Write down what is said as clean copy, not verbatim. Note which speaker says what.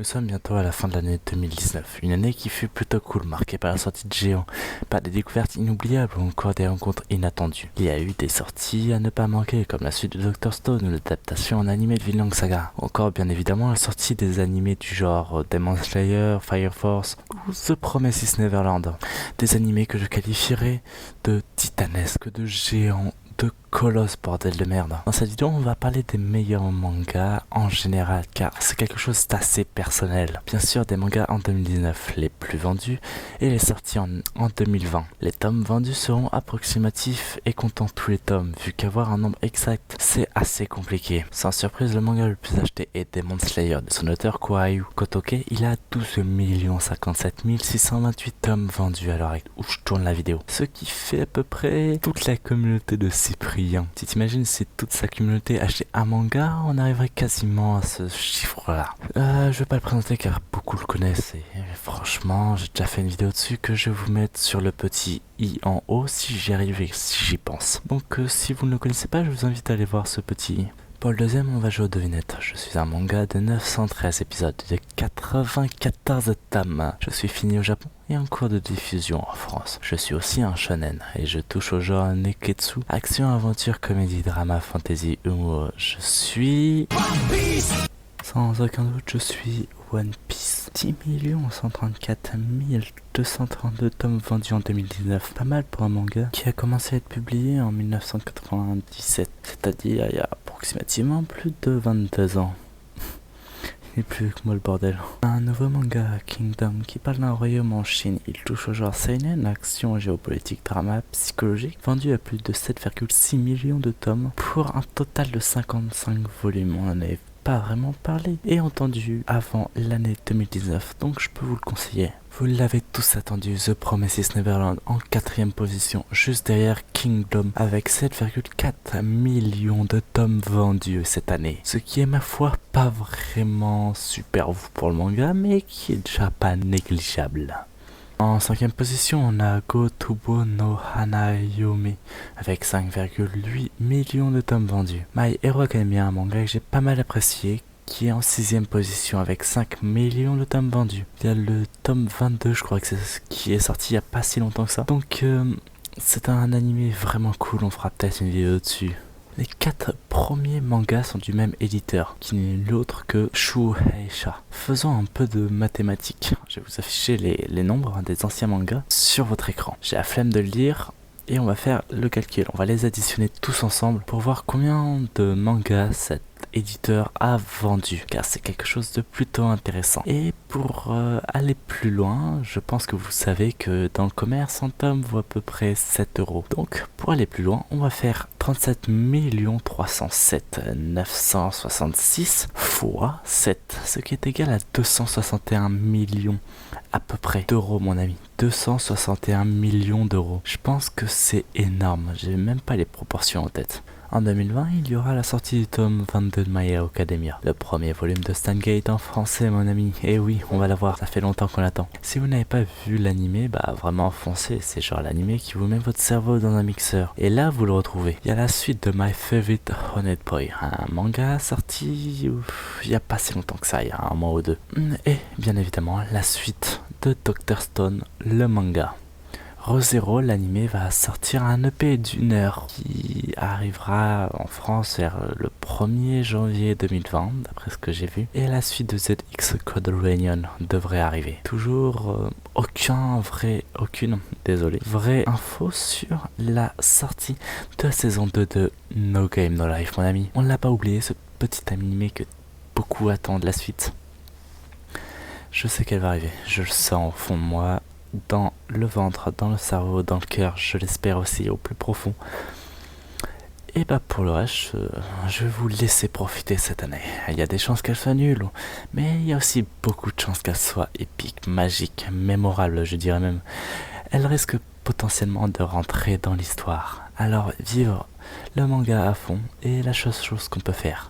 Speaker 1: Nous sommes bientôt à la fin de l'année 2019, une année qui fut plutôt cool, marquée par la sortie de géants, par des découvertes inoubliables ou encore des rencontres inattendues. Il y a eu des sorties à ne pas manquer, comme la suite de Dr. Stone ou l'adaptation en animé de Vinland Saga. Encore bien évidemment la sortie des animés du genre Demon Slayer, Fire Force ou The Promised Neverland. Des animés que je qualifierais de titanesques, de géants, de colosse, bordel de merde. Dans cette vidéo, on va parler des meilleurs mangas en général, car c'est quelque chose d'assez personnel. Bien sûr, des mangas en 2019 les plus vendus et les sorties en 2020. Les tomes vendus seront approximatifs et comptant tous les tomes, vu qu'avoir un nombre exact, c'est assez compliqué. Sans surprise, le manga le plus acheté est Demon Slayer, de son auteur Kohei Kotoke. Il a 12 057 628 tomes vendus à l'heure où je tourne la vidéo, ce qui fait à peu près toute la communauté de Cyprien. Si t'imagines si toute sa communauté achetait un manga, on arriverait quasiment à ce chiffre-là. Je vais pas le présenter car beaucoup le connaissent et franchement, j'ai déjà fait une vidéo dessus que je vais vous mettre sur le petit i en haut si j'y arrive et si j'y pense. Donc si vous ne le connaissez pas, je vous invite à aller voir ce petit i. Pour le deuxième, on va jouer aux devinettes. Je suis un manga de 913 épisodes de 94 tomes. Je suis fini au Japon et en cours de diffusion en France. Je suis aussi un shonen et je touche au genre neketsu, action, aventure, comédie, drama, fantasy, humour. Je suis... Sans aucun doute, je suis One Piece. 10 134 232 tomes vendus en 2019. Pas mal pour un manga qui a commencé à être publié en 1997, c'est-à-dire il y a approximativement plus de 22 ans. Il n'est plus que moi le bordel. Un nouveau manga, Kingdom, qui parle d'un royaume en Chine. Il touche au genre seinen, action, géopolitique, drama, psychologique, vendu à plus de 7,6 millions de tomes pour un total de 55 volumes. On en avait pas vraiment parlé et entendu avant l'année 2019, donc je peux vous le conseiller. Vous l'avez tous attendu, The Promised Neverland en 4ème position, juste derrière Kingdom, avec 7,4 millions de tomes vendus cette année. Ce qui est ma foi pas vraiment super pour le manga, mais qui est déjà pas négligeable. En 5ème position, on a Go-To-Bo no Hanayome avec 5,8 millions de tomes vendus. My Hero Academia, un manga que j'ai pas mal apprécié, qui est en 6ème position avec 5 millions de tomes vendus. Il y a le tome 22, je crois que c'est ce qui est sorti il y a pas si longtemps que ça. Donc c'est un animé vraiment cool, on fera peut-être une vidéo dessus. Les 4 premiers mangas sont du même éditeur, qui n'est nul autre que Shueisha. Faisons un peu de mathématiques. Je vais vous afficher les nombres des anciens mangas sur votre écran. J'ai la flemme de le lire et on va faire le calcul. On va les additionner tous ensemble pour voir combien de mangas cet éditeur a vendu, car c'est quelque chose de plutôt intéressant. Et pour aller plus loin, je pense que vous savez que dans le commerce, un tome vaut à peu près 7 euros. Donc pour aller plus loin, on va faire 37 307 966 fois 7, ce qui est égal à 261 millions à peu près d'euros, mon ami. 261 millions d'euros. Je pense que c'est énorme, j'ai même pas les proportions en tête. En 2020, il y aura la sortie du tome 22 de My Hero Academia, le premier volume de Steins Gate en français, mon ami. Et oui, on va l'avoir, ça fait longtemps qu'on l'attend. Si vous n'avez pas vu l'animé, bah vraiment foncez, c'est genre l'animé qui vous met votre cerveau dans un mixeur. Et là, vous le retrouvez. Il y a la suite de My Favorite Honey Boy, un manga sorti il y a pas si longtemps que ça, il y a un mois ou deux. Et bien évidemment, la suite de Dr. Stone, le manga. Re:Zero, l'animé, va sortir un EP d'une heure qui arrivera en France vers le 1er janvier 2020, d'après ce que j'ai vu. Et la suite de ZX Code Reunion devrait arriver. Toujours aucune vraie info sur la sortie de la saison 2 de No Game No Life, mon ami. On ne l'a pas oublié, ce petit animé que beaucoup attendent la suite. Je sais qu'elle va arriver, je le sens au fond de moi. Dans le ventre, dans le cerveau, dans le cœur, je l'espère aussi au plus profond. Et bah pour le reste, je vais vous laisser profiter cette année. Il y a des chances qu'elle soit nulle, mais il y a aussi beaucoup de chances qu'elle soit épique, magique, mémorable, je dirais même. Elle risque potentiellement de rentrer dans l'histoire. Alors vivre le manga à fond est la chose qu'on peut faire.